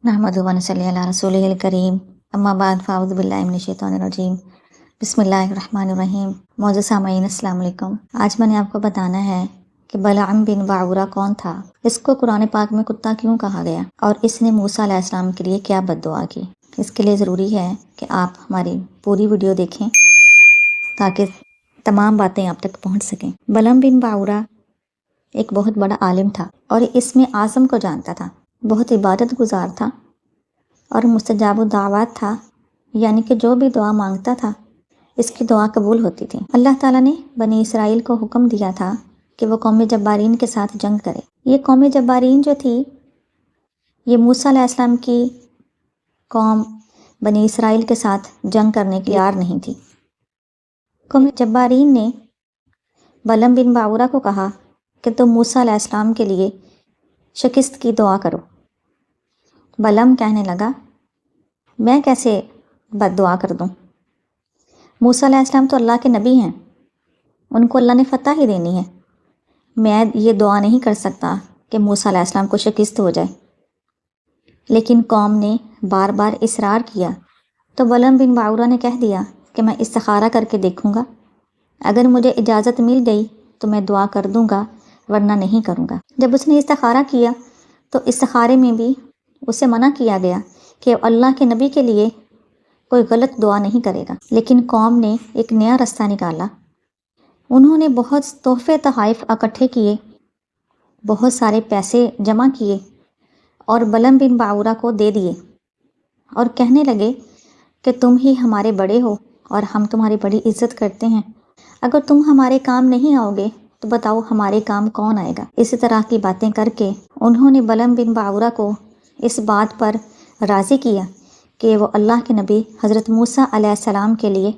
नहमदुहु व नसल्ली अला रसूलिहिल करीम अम्मा बाद फ़ाऊज़ु बिल्लाहि मिनश्शैतानिर्रजीम बिस्मिल्लाहिर्रहमानिर्रहीम। मौजूद सामईन अस्सलाम वालेकुम। आज मैंने आपको बताना है कि बलअम बिन बाऊरा कौन था, इसको कुरान पाक में कुत्ता क्यों कहा गया और इसने मूसा अलैहिस्सलाम के लिए क्या बद्दुआ की। इसके लिए ज़रूरी है कि आप हमारी पूरी वीडियो देखें ताकि तमाम बातें आप तक पहुँच सकें। बलअम बिन बाऊरा एक बहुत बड़ा आलिम था और इसमें आज़म को जानता था, बहुत इबादत गुजार था और मुस्तजाबु दावत था, यानी कि जो भी दुआ मांगता था इसकी दुआ कबूल होती थी। अल्लाह ताला ने बनी इसराइल को हुक्म दिया था कि वो कौम जब्बारीन के साथ जंग करे। ये कौम जब्बारीन जो थी ये मूसा अलैहिस्सलाम की कौम बनी इसराइल के साथ जंग करने के तैयार नहीं थी। कौम जब्बारीन ने बलअम बिन बाऊरा को कहा कि तुम मूसा अलैहिस्सलाम के लिए शिकस्त की दुआ करो। बलअम कहने लगा, मैं कैसे बद्दुआ कर दूं? मूसा अलैहिस्सलाम तो अल्लाह के नबी हैं, उनको अल्लाह ने फ़तह ही देनी है। मैं ये दुआ नहीं कर सकता कि मूसा अलैहिस्सलाम को शिकस्त हो जाए। लेकिन कौम ने बार बार इसरार किया तो बलअम बिन बाऊरा ने कह दिया कि मैं इस्तिखारा करके देखूंगा, अगर मुझे इजाज़त मिल गई तो मैं दुआ कर दूंगा, वरना नहीं करूंगा। जब उसने इस्तिखारा किया तो इस्तिखारे में भी उसे मना किया गया कि अल्लाह के नबी के लिए कोई गलत दुआ नहीं करेगा। लेकिन कौम ने एक नया रास्ता निकाला। उन्होंने बहुत तोहफे तोहफ़ इकट्ठे किए, बहुत सारे पैसे जमा किए और बलअम बिन बाऊरा को दे दिए और कहने लगे कि तुम ही हमारे बड़े हो और हम तुम्हारी बड़ी इज्जत करते हैं, अगर तुम हमारे काम नहीं आओगे तो बताओ हमारे काम कौन आएगा। इसी तरह की बातें करके उन्होंने बलअम बिन बाऊरा को इस बात पर राज़ी किया कि वो अल्लाह के नबी हज़रत मूसा अलैहिस्सलाम के लिए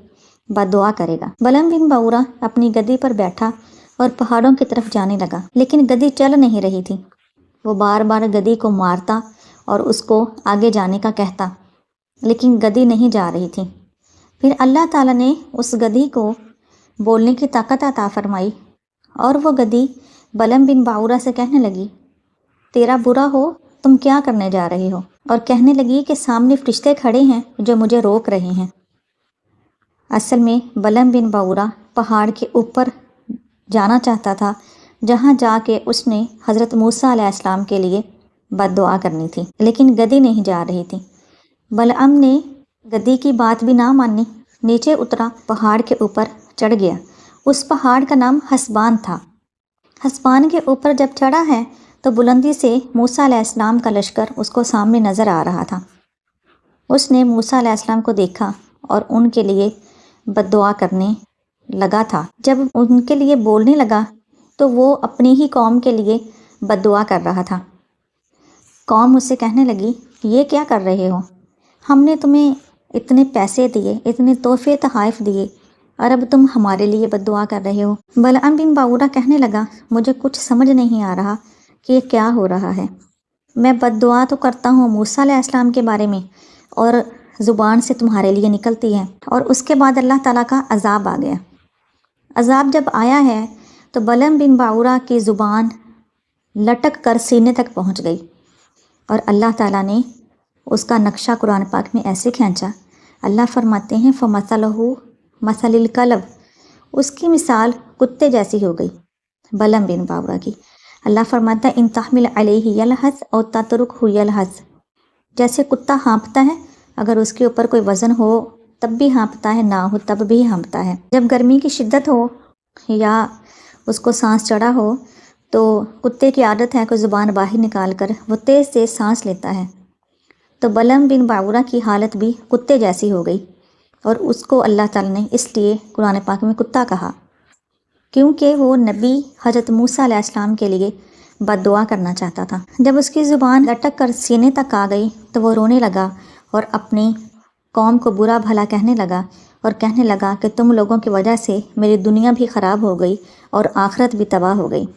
बद्दुआ करेगा। बलअम बिन बाऊरा अपनी गद्दी पर बैठा और पहाड़ों की तरफ जाने लगा, लेकिन गद्दी चल नहीं रही थी। वो बार बार गद्दी को मारता और उसको आगे जाने का कहता, लेकिन गद्दी नहीं जा रही थी। फिर अल्लाह ताला ने उस गद्दी को बोलने की ताकत अता फरमाई और वो गद्दी बलअम बिन बाऊरा से कहने लगी, तेरा बुरा हो, तुम क्या करने जा रहे हो? और कहने लगी कि सामने फरिश्ते खड़े हैं जो मुझे रोक रहे हैं। असल में बलअम बिन बाऊरा पहाड़ के ऊपर जाना चाहता था, जहाँ जाके उसने हज़रत मूसा अलैहिस्सलाम के लिए बद्दुआ करनी थी, लेकिन गद्दी नहीं जा रही थी। बलअम ने गद्दी की बात भी ना मानी, नीचे उतरा, पहाड़ के ऊपर चढ़ गया। उस पहाड़ का नाम हसबान था। हसबान के ऊपर जब चढ़ा है तो बुलंदी से मूसा अलैहिस्सलाम का लश्कर उसको सामने नज़र आ रहा था। उसने मूसा अलैहिस्सलाम को देखा और उनके लिए बद्दुआ करने लगा था। जब उनके लिए बोलने लगा तो वो अपनी ही कौम के लिए बद्दुआ कर रहा था। कौम उससे कहने लगी, ये क्या कर रहे हो? हमने तुम्हें इतने पैसे दिए, इतने तोहफे तोहफ़ दिए और अब तुम हमारे लिए बद्दुआ कर रहे हो। बलअम बिन बाऊरा कहने लगा, मुझे कुछ समझ नहीं आ रहा कि ये क्या हो रहा है। मैं बद्दुआ तो करता हूँ मूसा अलैहिस्सलाम के बारे में और ज़ुबान से तुम्हारे लिए निकलती है, और उसके बाद अल्लाह ताला का अज़ाब आ गया। अज़ाब जब आया है तो बलअम बिन बाऊरा की ज़ुबान लटक कर सीने तक पहुँच गई और अल्लाह ताला ने उसका नक्शा कुरान पाक में ऐसे खींचा। अल्लाह फरमाते हैं, फ़मसलहु मसलिल कल्ब, उसकी मिसाल कुत्ते जैसी हो गई बलअम बिन बाऊरा की। अल्लाह फरमाता है, इन तहमिल अलैहि यलहज़ और ततरुकहु यलहज़, जैसे कुत्ता हाँफता है, अगर उसके ऊपर कोई वज़न हो तब भी हाँफता है, ना हो तब भी हाँफता है। जब गर्मी की शिद्दत हो या उसको सांस चढ़ा हो तो कुत्ते की आदत है कि ज़ुबान बाहर निकाल कर वो तेज़ तेज़ सांस लेता है। तो बलअम बिन बाऊरा की हालत भी कुत्ते जैसी हो गई और उसको अल्लाह ताला ने इसलिए कुरान पाक में कुत्ता कहा, क्योंकि वो नबी हज़रत मूसा अलैहिस्सलाम के लिए बद्दुआ करना चाहता था। जब उसकी ज़ुबान लटक कर सीने तक आ गई तो वो रोने लगा और अपनी कौम को बुरा भला कहने लगा और कहने लगा कि तुम लोगों की वजह से मेरी दुनिया भी ख़राब हो गई और आखिरत भी तबाह हो गई,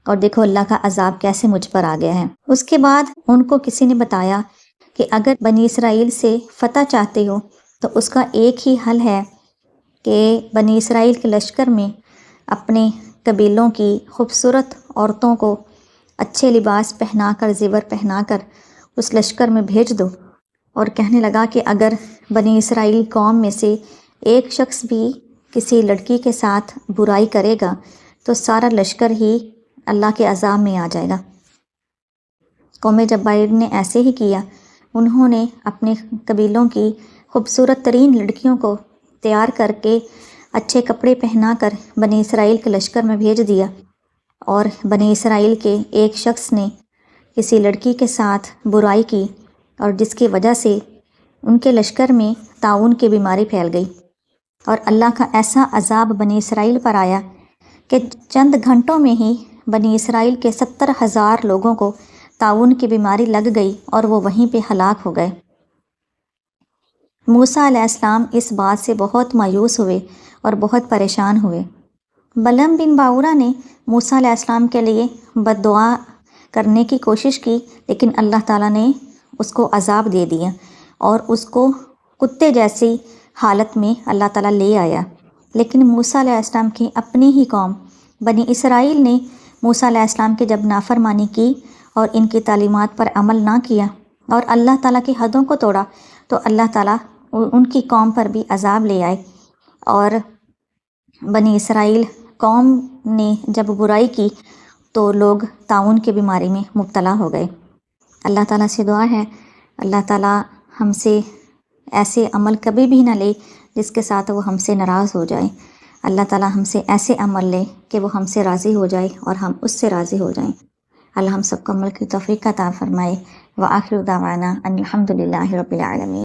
और देखो अल्लाह का अज़ाब कैसे मुझ पर आ गया है। उसके बाद उनको किसी ने बताया कि अगर बनी इसराइल से फ़तह चाहते हो तो उसका एक ही हल है कि बनी इसराइल के लश्कर में अपने कबीलों की खूबसूरत औरतों को अच्छे लिबास पहनाकर, ज़ेवर पहनाकर اس لشکر میں بھیج دو، اور کہنے لگا کہ اگر بنی اسرائیل قوم میں سے ایک شخص بھی کسی لڑکی کے ساتھ برائی کرے گا تو سارا لشکر ہی اللہ کے عذاب میں آ جائے گا۔ قوم جبائر نے ایسے ہی کیا، انہوں نے اپنے قبیلوں کی خوبصورت ترین لڑکیوں کو تیار کر کے اچھے کپڑے پہنا کر بنی اسرائیل کے لشکر میں بھیج دیا، اور بنی اسرائیل کے ایک شخص نے کسی لڑکی کے ساتھ برائی کی، اور جس کی وجہ سے ان کے لشکر میں طاعون کی بیماری پھیل گئی، اور اللہ کا ایسا عذاب بنی اسرائیل پر آیا کہ چند گھنٹوں میں ہی بنی اسرائیل کے 70,000 لوگوں کو طاعون کی بیماری لگ گئی اور وہ وہیں پہ ہلاک ہو گئے۔ موسیٰ علیہ السلام اس بات سے بہت مایوس ہوئے اور بہت پریشان ہوئے۔ بلعم بن باورہ نے موسیٰ علیہ السلام کے لیے بد دعا کرنے کی کوشش کی، لیکن اللہ تعالیٰ نے اس کو عذاب دے دیا اور اس کو کتے جیسی حالت میں اللہ تعالیٰ لے آیا۔ لیکن موسیٰ علیہ السلام کی اپنی ہی قوم بنی اسرائیل نے موسیٰ علیہ السلام کی جب نافرمانی کی اور ان کی تعلیمات پر عمل نہ کیا اور اللہ تعالیٰ کی حدوں کو توڑا، تو اللہ تعالیٰ ان کی قوم پر بھی عذاب لے آئے، اور بنی اسرائیل قوم نے جب برائی کی تو لوگ طاعون کی بیماری میں مبتلا ہو گئے۔ اللہ تعالیٰ سے دعا ہے اللہ تعالیٰ ہم سے ایسے عمل کبھی بھی نہ لے جس کے ساتھ وہ ہم سے ناراض ہو جائے۔ اللہ تعالیٰ ہم سے ایسے عمل لے کہ وہ ہم سے راضی ہو جائے اور ہم اس سے راضی ہو جائیں۔ اللہ ہم سب کو عمل کی توفیق عطا فرمائے۔ وآخر دعوانا ان الحمد للہ رب العالمین۔